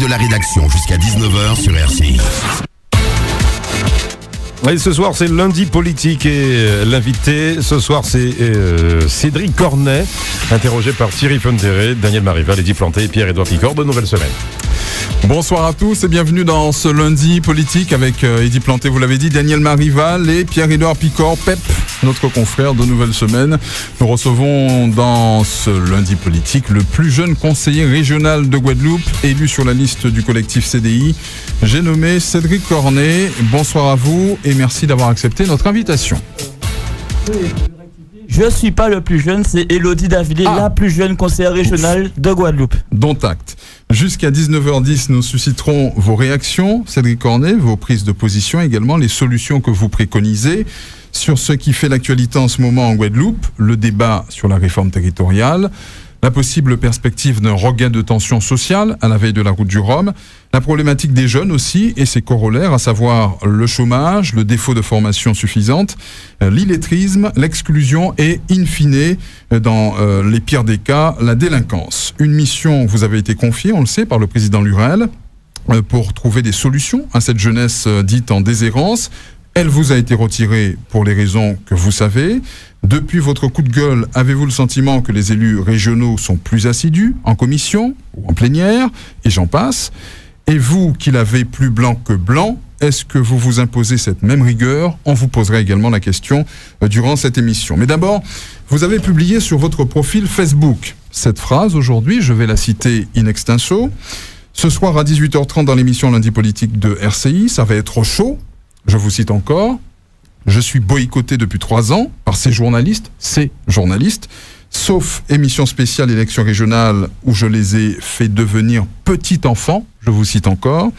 de la rédaction jusqu'à 19h sur RCI. Et ce soir, c'est lundi politique et l'invité, ce soir, c'est Cédric Cornet, interrogé par Thierry Fundéré, Daniel Marival, Eddy Planté et Pierre-Édouard Picor. Bonne nouvelle semaine. Bonsoir à tous et bienvenue dans ce lundi politique avec Eddy Planté, vous l'avez dit, Daniel Marival et Pierre-Édouard Picor, Pep, notre confrère de Nouvelle Semaine. Nous recevons dans ce lundi politique le plus jeune conseiller régional de Guadeloupe, élu sur la liste du collectif CDI. J'ai nommé Cédric Cornet. Bonsoir à vous et merci d'avoir accepté notre invitation. Je ne suis pas le plus jeune, c'est Élodie Davilé, la plus jeune conseillère régionale de Guadeloupe. Dont acte. Jusqu'à 19h10, nous susciterons vos réactions, Cédric Cornet, vos prises de position, également les solutions que vous préconisez sur ce qui fait l'actualité en ce moment en Guadeloupe, le débat sur la réforme territoriale, la possible perspective d'un regain de tension sociale à la veille de la route du Rhum, la problématique des jeunes aussi et ses corollaires, à savoir le chômage, le défaut de formation suffisante, l'illettrisme, l'exclusion et, in fine, dans les pires des cas, la délinquance. Une mission vous avait été confiée, on le sait, par le président Lurel, pour trouver des solutions à cette jeunesse dite en déshérence. Elle vous a été retirée pour les raisons que vous savez. Depuis votre coup de gueule, avez-vous le sentiment que les élus régionaux sont plus assidus en commission ou en plénière, et j'en passe? Et vous, qui l'avez plus blanc que blanc, est-ce que vous vous imposez cette même rigueur? On vous posera également la question durant cette émission. Mais d'abord, vous avez publié sur votre profil Facebook cette phrase aujourd'hui, je vais la citer in extenso. Ce soir à 18h30 dans l'émission Lundi Politique de RCI, ça va être chaud. Je vous cite encore. Je suis boycotté depuis 3 ans par ces journalistes, sauf émission spéciale élection régionale où je les ai fait devenir petits enfants, je vous cite encore.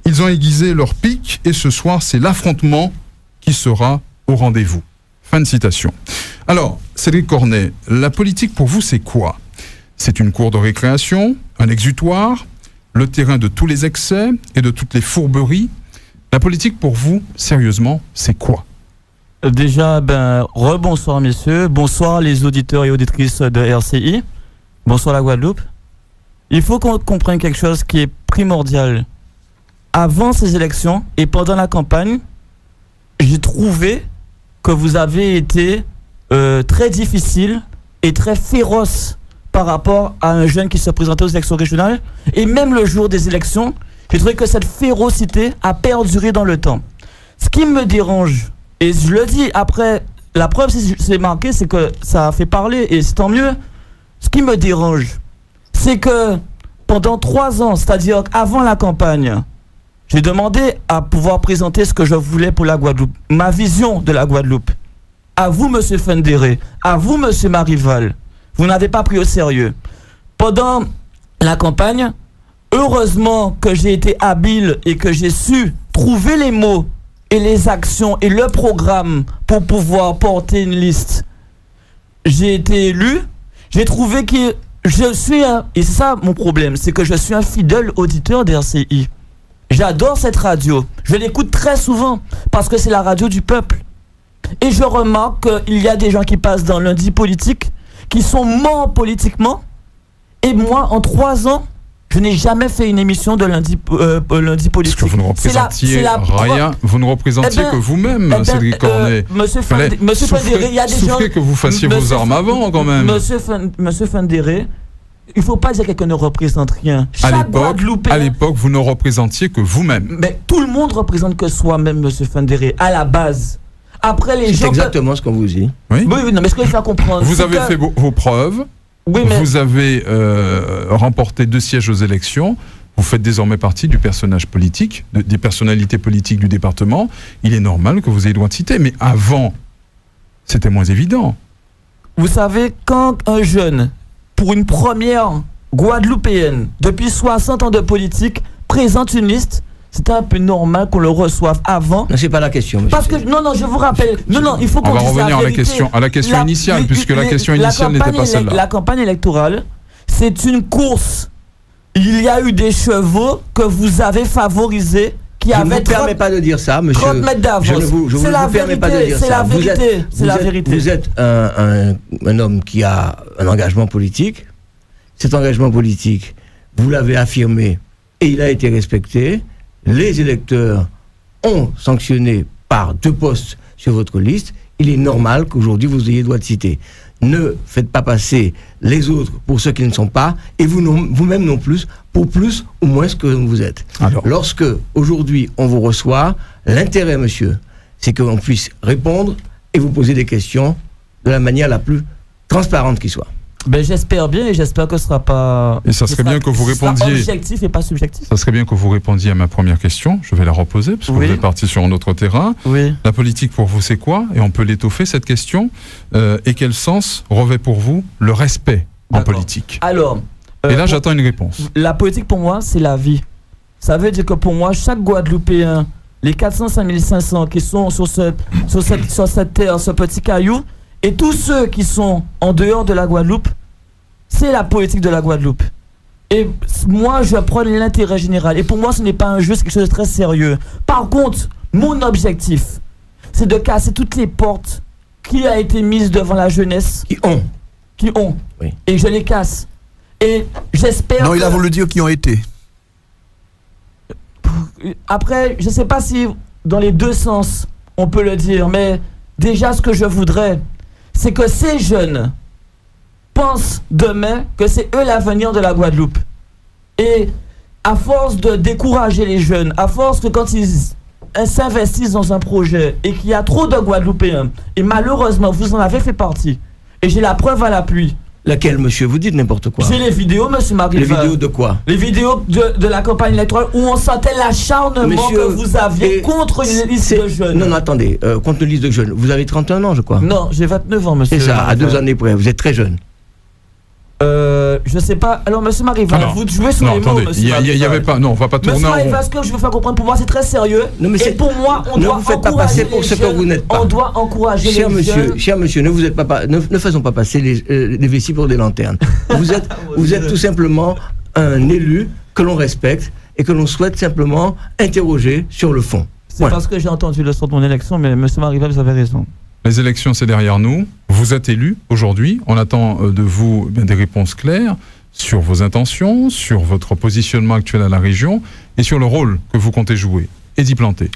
Ils ont aiguisé leur pic et ce soir, c'est l'affrontement qui sera au rendez-vous. Fin de citation. Alors, Cédric Cornet, la politique pour vous, c'est quoi? C'est une cour de récréation, un exutoire, le terrain de tous les excès et de toutes les fourberies. La politique pour vous, sérieusement, c'est quoi? Déjà, rebonsoir messieurs, bonsoir les auditeurs et auditrices de RCI, bonsoir la Guadeloupe. Il faut qu'on comprenne quelque chose qui est primordial. Avant ces élections et pendant la campagne, j'ai trouvé que vous avez été très difficile et très féroce par rapport à un jeune qui se présentait aux élections régionales. Et même le jour des élections, j'ai trouvé que cette férocité a perduré dans le temps. Ce qui me dérange, et je le dis après, la preuve c'est marqué, c'est que ça a fait parler et c'est tant mieux. Ce qui me dérange, c'est que pendant 3 ans, c'est-à-dire avant la campagne, j'ai demandé à pouvoir présenter ce que je voulais pour la Guadeloupe, ma vision de la Guadeloupe. À vous, monsieur Fundéré, à vous, monsieur Marival, vous n'avez pas pris au sérieux. Pendant la campagne, heureusement que j'ai été habile et que j'ai su trouver les mots et les actions et le programme pour pouvoir porter une liste. J'ai été élu, j'ai trouvé que je suis et c'est ça mon problème, c'est que je suis un fidèle auditeur d'RCI. J'adore cette radio, je l'écoute très souvent parce que c'est la radio du peuple. Et je remarque qu'il y a des gens qui passent dans Lundi Politique qui sont morts politiquement. Et moi, en 3 ans, je n'ai jamais fait une émission de lundi politique. Parce que vous ne représentiez rien, vous ne représentiez que vous-même, Cédric Cornet. Monsieur Fundéré, il y a des gens... que vous fassiez vos armes avant, quand même. Monsieur Fundéré, il ne faut pas dire quelqu'un ne représente rien. À l'époque, vous ne représentiez que vous-même. Mais tout le monde représente que soi-même, monsieur Fundéré, à la base. Après, les gens... C'est exactement ce qu'on vous dit. Oui, non, mais ce que je vais comprendre... Vous avez fait vos preuves. Oui, mais... Vous avez remporté 2 sièges aux élections. Vous faites désormais partie du personnage politique, des personnalités politiques du département. Il est normal que vous ayez le droit de citer. Mais avant, c'était moins évident. Vous savez, quand un jeune, pour une première guadeloupéenne, depuis 60 ans de politique, présente une liste, c'était un peu normal qu'on le reçoive avant. Non, c'est pas la question, monsieur. Parce que, non, je vous rappelle, il faut qu'on dise la vérité. On va revenir à la question initiale, puisque la question initiale n'était pas celle-là. La campagne électorale, c'est une course. Il y a eu des chevaux que vous avez favorisés qui avaient... Je ne vous permets pas de dire ça, monsieur. 30 mètres d'avance. Je ne vous permets pas de dire ça. C'est la vérité. Vous êtes un homme qui a un engagement politique. Cet engagement politique, vous l'avez affirmé et il a été respecté. Les électeurs ont sanctionné par 2 postes sur votre liste. Il est normal qu'aujourd'hui vous ayez droit de citer. Ne faites pas passer les autres pour ceux qui ne sont pas, et vous-même non plus, pour plus ou moins ce que vous êtes. Alors. Lorsque, aujourd'hui, on vous reçoit, l'intérêt, monsieur, c'est qu'on puisse répondre et vous poser des questions de la manière la plus transparente qui soit. Ben, j'espère bien et j'espère que ce sera pas. Et ça serait bien que vous répondiez. Objectif et pas subjectif. Ça serait bien que vous répondiez à ma première question. Je vais la reposer parce que Oui. vous êtes parti sur un autre terrain. Oui. La politique pour vous, c'est quoi? Et on peut l'étoffer cette question. Et quel sens revêt pour vous le respect en D'accord. politique? Alors. Et là, j'attends une réponse. La politique pour moi, c'est la vie. Ça veut dire que pour moi, chaque Guadeloupéen, les 405 500 qui sont sur cette terre, ce petit caillou, et tous ceux qui sont en dehors de la Guadeloupe, c'est la politique de la Guadeloupe. Et moi, je prends l'intérêt général. Et pour moi, ce n'est pas un jeu, c'est quelque chose de très sérieux. Par contre, mon objectif, c'est de casser toutes les portes qui a été mises devant la jeunesse. Qui ont. Oui. Et je les casse. Et j'espère. Non, il a voulu dire qui ont été. Après, je ne sais pas si dans les 2 sens on peut le dire, mais déjà ce que je voudrais, c'est que ces jeunes pensent demain que c'est eux l'avenir de la Guadeloupe. Et à force de décourager les jeunes, à force que quand ils s'investissent dans un projet et qu'il y a trop de Guadeloupéens, et malheureusement vous en avez fait partie, et j'ai la preuve à l'appui. Laquelle, monsieur? Vous dites n'importe quoi. J'ai les vidéos, monsieur Mariva. Les vidéos de quoi? Les vidéos de la campagne électorale où on sentait l'acharnement que vous aviez contre une liste de jeunes. Non, attendez, contre une liste de jeunes. Vous avez 31 ans, je crois. Non, j'ai 29 ans, monsieur. C'est ça, à 2 années près. Vous êtes très jeune. Je sais pas. Alors, monsieur Mariva, vous jouez sur les mots, monsieur Mariva. Il n'y avait pas. Non, on va pas tourner Monsieur en rond. Mariva, ce que je veux faire comprendre, pour moi, c'est très sérieux. Non, mais et pour moi, on ne doit vous faites pas passer pour ce que vous n'êtes pas. On doit encourager cher les monsieur, jeunes. Cher monsieur, ne faisons pas passer les vessies pour des lanternes. Vous êtes tout simplement un élu que l'on respecte et que l'on souhaite simplement interroger sur le fond. C'est parce que j'ai entendu le son de mon élection, mais monsieur Mariva, vous avez raison. Les élections, c'est derrière nous. Vous êtes élu aujourd'hui. On attend de vous des réponses claires sur vos intentions, sur votre positionnement actuel à la région et sur le rôle que vous comptez jouer. Eddy Planté.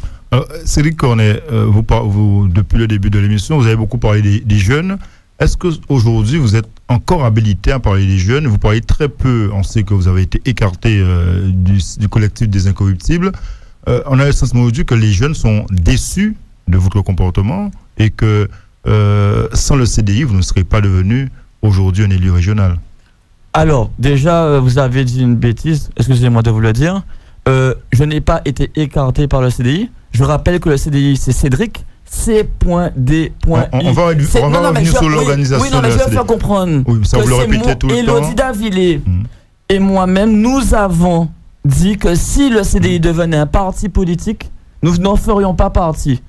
Cédric Cornet, vous, depuis le début de l'émission, vous avez beaucoup parlé des jeunes. Est-ce qu'aujourd'hui, vous êtes encore habilité à parler des jeunes? Vous parlez très peu, on sait que vous avez été écarté du collectif des Incorruptibles. On a le sentiment aujourd'hui que les jeunes sont déçus de votre comportement et que sans le CDI, vous ne serez pas devenu aujourd'hui un élu régional. Alors, déjà, vous avez dit une bêtise, excusez-moi de vous le dire. Je n'ai pas été écarté par le CDI. Je rappelle que le CDI, c'est Cédric, C.D.I. On va revenir sur l'organisation. Oui, non, mais je vais faire comprendre. Oui, ça vous le répétez tout le temps. Élodie Davillé et moi-même, nous avons dit que si le CDI devenait un parti politique, nous n'en ferions pas partie.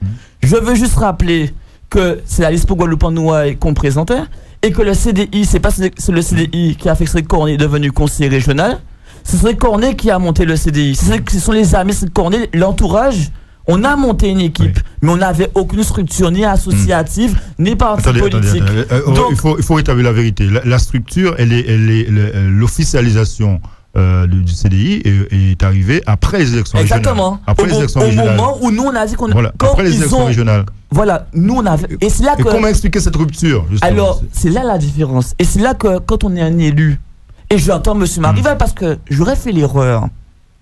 Je veux juste rappeler que c'est la liste pour Guadeloupe en Noailles qu'on présentait et que le CDI, c'est pas le CDI qui a fait que Cédric Cornet devenu conseiller régional, c'est Cédric Cornet qui a monté le CDI. Ce sont les amis de Cédric Cornet, l'entourage. On a monté une équipe, mais on n'avait aucune structure ni associative, ni parti politique. Donc, il faut établir la vérité. La structure, l'officialisation du CDI est arrivée après les élections régionales. Exactement. Après les élections régionales. Au moment où nous, on a dit qu'on... Voilà, après les élections régionales. Voilà, nous, on avait... Et c'est là que... comment expliquer cette rupture, justement? Alors, c'est là la différence. Et c'est là que, quand on est un élu, et j'entends M. Marival, parce que j'aurais fait l'erreur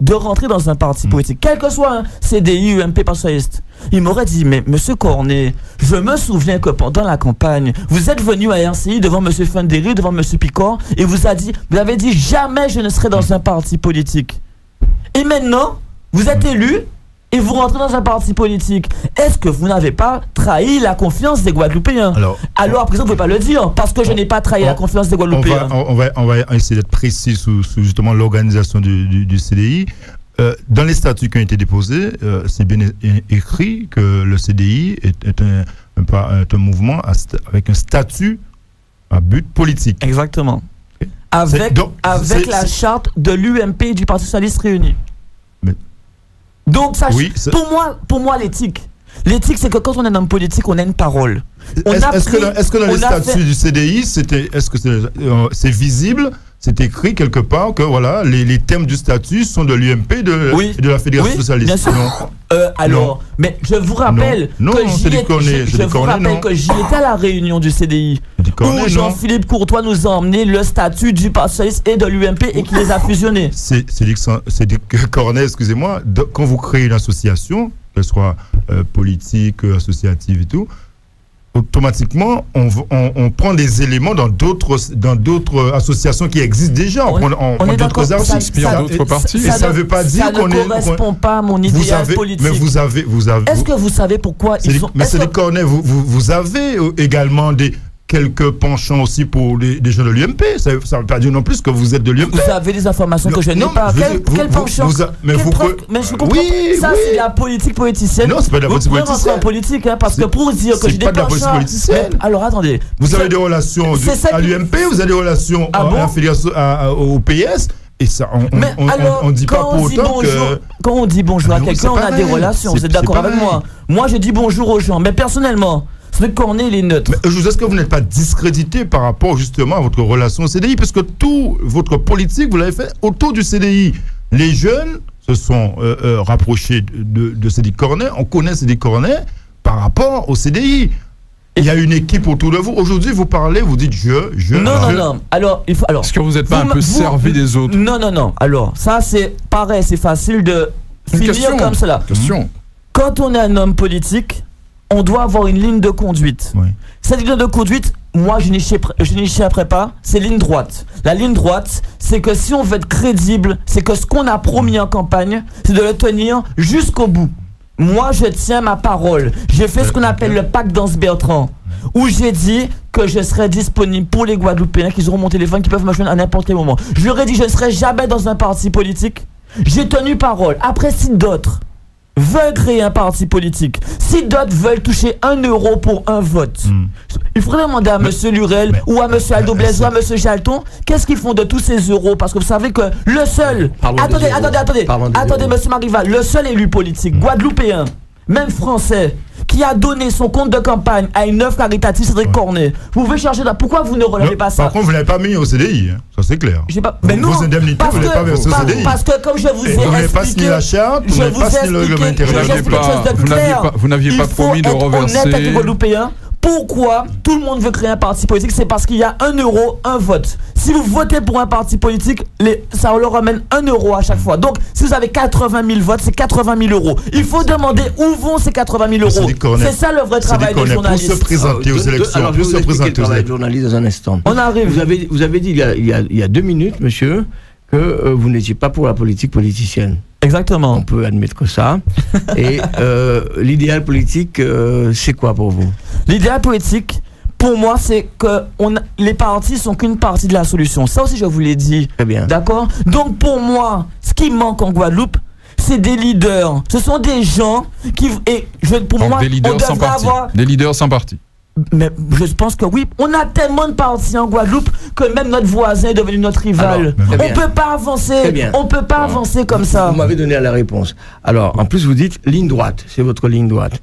de rentrer dans un parti politique, quel que soit un CDI ou un MP socialiste, il m'aurait dit, mais monsieur Cornet, je me souviens que pendant la campagne, vous êtes venu à RCI devant monsieur Funderi, devant monsieur Picard, et vous avez dit, jamais je ne serai dans un parti politique. Et maintenant, vous êtes élu, et vous rentrez dans un parti politique. Est-ce que vous n'avez pas trahi la confiance des Guadeloupéens? Alors à présent, vous ne pouvez pas le dire, parce que je n'ai pas trahi la confiance des Guadeloupéens. On va essayer d'être précis sur justement l'organisation du CDI. Dans les statuts qui ont été déposés, c'est bien écrit que le CDI est un mouvement avec un statut à but politique. Exactement. Avec la charte de l'UMP et du Parti socialiste réunis. Donc, ça, pour moi, l'éthique, c'est que quand on est un homme politique, on a une parole. Est-ce que dans les statuts du CDI, c'est visible c'est écrit quelque part que voilà, les thèmes du statut sont de l'UMP et de la Fédération socialiste. Bien sûr. Alors, mais je vous rappelle que j'y étais à la réunion du CDI où Jean-Philippe Courtois nous a emmené le statut du Parti socialiste et de l'UMP et qui les a fusionnés. C'est dit que Cornet, excusez-moi, quand vous créez une association, qu'elle soit politique, associative et tout, automatiquement, on prend des éléments dans d'autres associations qui existent déjà. On prend d'autres artistes, d'autres partis. Et ça ne veut pas dire qu'on est. Ça ne correspond pas à mon idéal politique. Mais vous avez. Est-ce que vous savez pourquoi ils sont. Mais c'est Cornet, vous avez également quelques penchants aussi pour des gens de l'UMP. Ça ne veut pas dire non plus que vous êtes de l'UMP. Vous avez des informations que je n'ai pas. Quel penchant? Mais je comprends. Oui, ça, c'est de la politique politicienne. Non, c'est pas de la politique politicienne. En politique, hein, parce que pour dire que j'ai des penchants. Alors attendez. Vous avez des relations à l'UMP, vous avez des relations à la Fédération, au PS. Et ça, on dit pas pour autant que. Quand on dit bonjour à quelqu'un, on a des relations. Vous êtes d'accord avec moi? Moi, je dis bonjour aux gens, mais personnellement. C'est Cornet, il est neutre. Est-ce que vous n'êtes pas discrédité par rapport justement à votre relation au CDI? Parce que tout votre politique, vous l'avez fait autour du CDI. Les jeunes se sont rapprochés de Cédric Cornet. On connaît Cédric Cornet par rapport au CDI. Il y a une équipe autour de vous. Aujourd'hui, vous parlez, vous dites je. Non. Alors, il faut. Alors, est-ce que vous n'êtes pas un peu servi des autres? Non. Alors, ça, c'est pareil, c'est facile de finir comme cela. Quand on est un homme politique, on doit avoir une ligne de conduite. Oui. Cette ligne de conduite, moi, je n'y échapperai pas, c'est ligne droite. La ligne droite, c'est que si on veut être crédible, c'est que ce qu'on a promis en campagne, c'est de le tenir jusqu'au bout. Moi, je tiens ma parole. J'ai fait ce qu'on appelle le pacte d'Anse-Bertrand, où j'ai dit que je serais disponible pour les Guadeloupéens qui auront mon téléphone, qui peuvent me joindre à n'importe quel moment. Je leur ai dit que je ne serai jamais dans un parti politique. J'ai tenu parole. Après, si d'autres veulent créer un parti politique, si d'autres veulent toucher 1 euro pour un vote, il faudrait demander à M. Lurel ou à M. Aldo Blaise ou à M. Jalton qu'est-ce qu'ils font de tous ces euros, parce que vous savez que le seul attendez M. Marival, le seul élu politique guadeloupéen, même français, qui a donné son compte de campagne à une œuvre caritative, Cédric Cornet. Vous pouvez chercher là. Pourquoi vous ne relevez pas ça? Par contre, vous ne l'avez pas mis au CDI, hein. Ça c'est clair. Mais non, vos indemnités, vous ne l'avez pas versé au CDI. Parce que comme je vous ai expliqué, vous n'avez pas signé la charte, vous n'avez pas signé le règlement intérieur. Vous n'aviez pas promis de reverser. Il faut être honnête avec les Guadeloupéens. Pourquoi tout le monde veut créer un parti politique? C'est parce qu'il y a 1 euro, un vote. Si vous votez pour un parti politique, ça leur ramène 1 euro à chaque fois. Donc, si vous avez 80 000 votes, c'est 80 000 euros. Il faut demander où vont ces 80 000 euros. C'est ça le vrai travail des journalistes. Pour se présenter aux élections. Alors, je vais vous expliquer le travail des journalistes dans un instant. On arrive. Vous avez dit il y a 2 minutes, monsieur, que vous n'étiez pas pour la politique politicienne. Exactement. On peut admettre ça. Et l'idéal politique, c'est quoi pour vous? L'idéal politique, pour moi, c'est que les partis sont qu'une partie de la solution. Ça aussi, je vous l'ai dit. Très bien. D'accord? Donc, pour moi, ce qui manque en Guadeloupe, c'est des leaders. Ce sont des gens qui... des leaders sans parti. Des leaders sans parti. Mais je pense que oui, on a tellement de partis en Guadeloupe que même notre voisin est devenu notre rival. On ne peut pas avancer. On peut pas avancer comme ça. Vous m'avez donné la réponse. Alors, en plus, vous dites ligne droite. C'est votre ligne droite.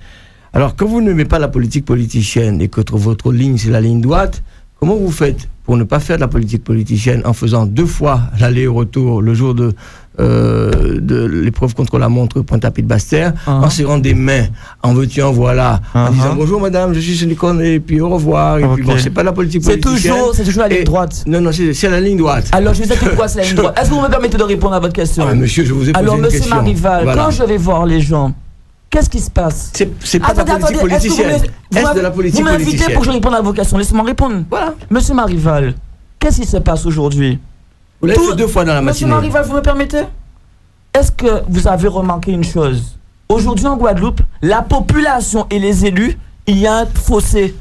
Alors, quand vous n'aimez pas la politique politicienne et que votre ligne, c'est la ligne droite, comment vous faites pour ne pas faire de la politique politicienne en faisant 2 fois l'aller et retour le jour de l'épreuve contre la montre Pointe-à-Pitre Basse-Terre, en serrant des mains, en veux-tu, en voilà, en disant bonjour madame, je suis Cédric Cornet, et puis au revoir, et puis bon, c'est pas la politique politicienne. C'est toujours la ligne droite. Non, c'est la ligne droite. Alors je sais pourquoi c'est la ligne droite. Est-ce que vous me permettez de répondre à votre question? Monsieur, je vous ai posé une question. Alors monsieur Marival, quand je vais voir les gens, qu'est-ce qui se passe? C'est pas de la politique politicienne. Est-ce de la politique politicienne? Vous m'invitez pour que je réponde à vos questions. Laissez-moi répondre. Voilà. Monsieur Marival, qu'est-ce qui se passe aujourd'hui? Vous l'avez fait 2 fois dans la matinée. Monsieur Marival, vous me permettez? Est-ce que vous avez remarqué une chose? Aujourd'hui en Guadeloupe, la population et les élus, il y a un fossé.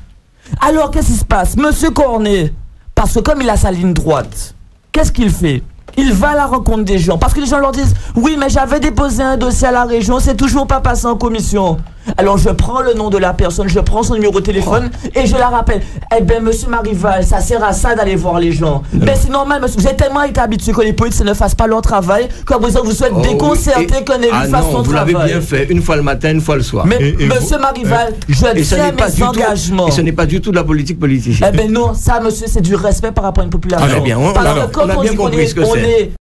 Alors qu'est-ce qui se passe? Monsieur Cornet, parce que comme il a sa ligne droite, qu'est-ce qu'il fait? Il va à la rencontre des gens. Parce que les gens leur disent, oui, mais j'avais déposé un dossier à la région, c'est toujours pas passé en commission. Alors je prends le nom de la personne, je prends son numéro de téléphone et je la rappelle. Eh ben monsieur Marival, ça sert à ça d'aller voir les gens. Mais c'est normal, monsieur, vous avez tellement été habitué que les politiciens ne fassent pas leur travail, comme vous vous souhaitez déconcerter qu'un élu fasse son vous travail. Vous l'avez bien fait, une fois le matin, une fois le soir. Mais monsieur Marival, je tiens mes engagements. Et ce n'est pas du tout de la politique politicienne. Eh ben non, ça monsieur, c'est du respect par rapport à une population. Alors bien, on a bien compris ce que c'est.